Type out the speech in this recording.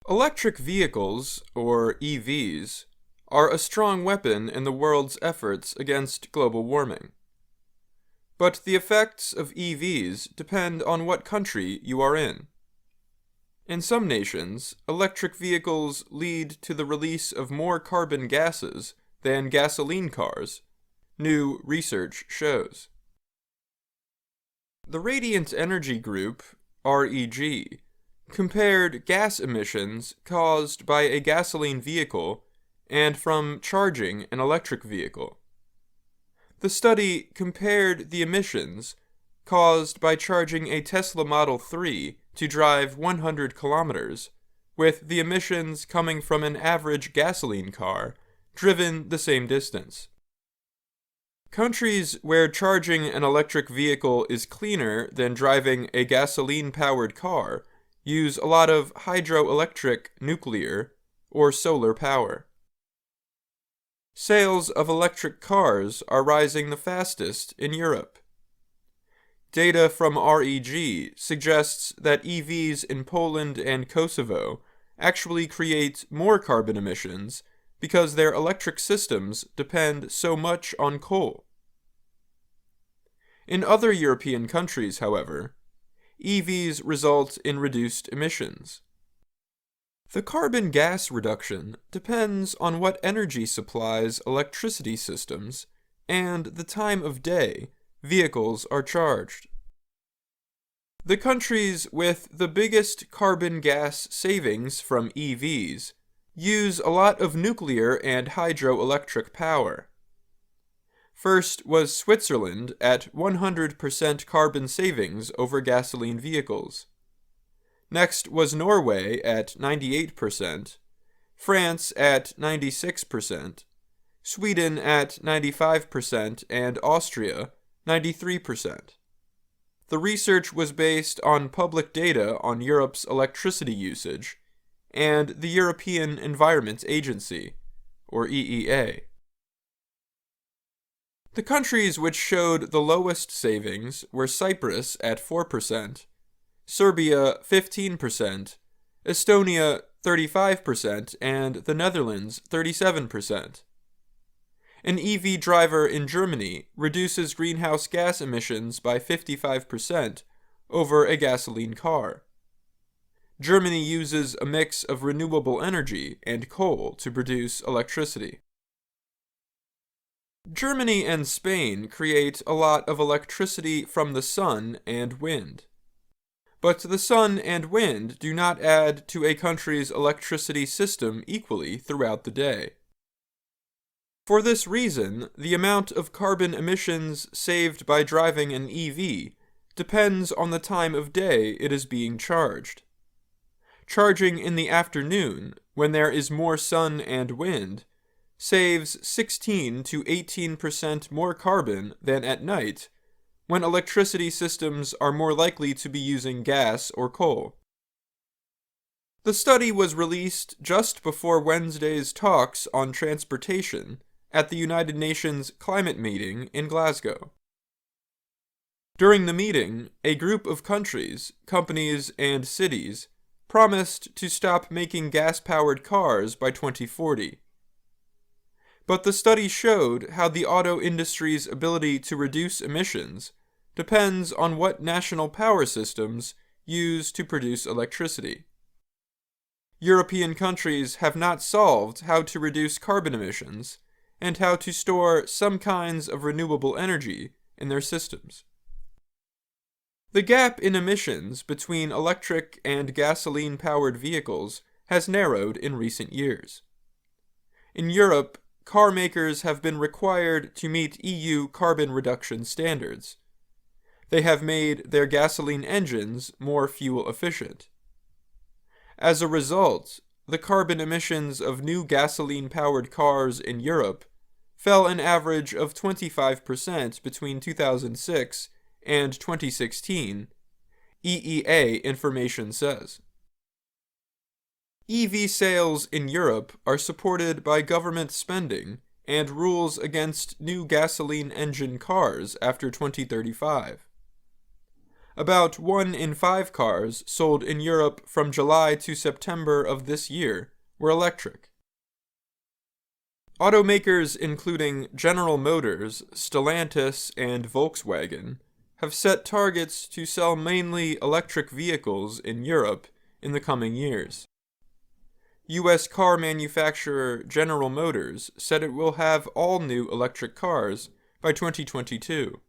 Electric vehicles, or EVs, are a strong weapon in the world's efforts against global warming. But the effects of EVs depend on what country you are in. In some nations, electric vehicles lead to the release of more carbon gases than gasoline cars, new research shows. The Radiant Energy Group, REG, compared gas emissions caused by a gasoline vehicle and from charging an electric vehicle. The study compared the emissions caused by charging a Tesla Model 3 to drive 100 kilometers with the emissions coming from an average gasoline car driven the same distance. Countries where charging an electric vehicle is cleaner than driving a gasoline-powered car use a lot of hydroelectric, nuclear, or solar power. Sales of electric cars are rising the fastest in Europe. Data from REG suggests that EVs in Poland and Kosovo actually create more carbon emissions because their electric systems depend so much on coal. In other European countries, however, EVs result in reduced emissions. The carbon gas reduction depends on what energy supplies electricity systems and the time of day vehicles are charged. The countries with the biggest carbon gas savings from EVs use a lot of nuclear and hydroelectric power. First was Switzerland at 100% carbon savings over gasoline vehicles. Next was Norway at 98%, France at 96%, Sweden at 95%, and Austria 93%. The research was based on public data on Europe's electricity usage and the European Environment Agency, or EEA. The countries which showed the lowest savings were Cyprus at 4%, Serbia 15%, Estonia 35%, and the Netherlands 37%. An EV driver in Germany reduces greenhouse gas emissions by 55% over a gasoline car. Germany uses a mix of renewable energy and coal to produce electricity. Germany and Spain create a lot of electricity from the sun and wind. But the sun and wind do not add to a country's electricity system equally throughout the day. For this reason, the amount of carbon emissions saved by driving an EV depends on the time of day it is being charged. Charging in the afternoon, when there is more sun and wind, saves 16 to 18% more carbon than at night, when electricity systems are more likely to be using gas or coal. The study was released just before Wednesday's talks on transportation at the United Nations climate meeting in Glasgow. During the meeting, a group of countries, companies, and cities promised to stop making gas-powered cars by 2040. But the study showed how the auto industry's ability to reduce emissions depends on what national power systems use to produce electricity. European countries have not solved how to reduce carbon emissions and how to store some kinds of renewable energy in their systems. The gap in emissions between electric and gasoline-powered vehicles has narrowed in recent years. In Europe, car makers have been required to meet EU carbon reduction standards. They have made their gasoline engines more fuel efficient. As a result, the carbon emissions of new gasoline-powered cars in Europe fell an average of 25% between 2006 and 2016, EEA information says. EV sales in Europe are supported by government spending and rules against new gasoline engine cars after 2035. About 1 in 5 cars sold in Europe from July to September of this year were electric. Automakers including General Motors, Stellantis, and Volkswagen have set targets to sell mainly electric vehicles in Europe in the coming years. U.S. car manufacturer General Motors said it will have all new electric cars by 2022.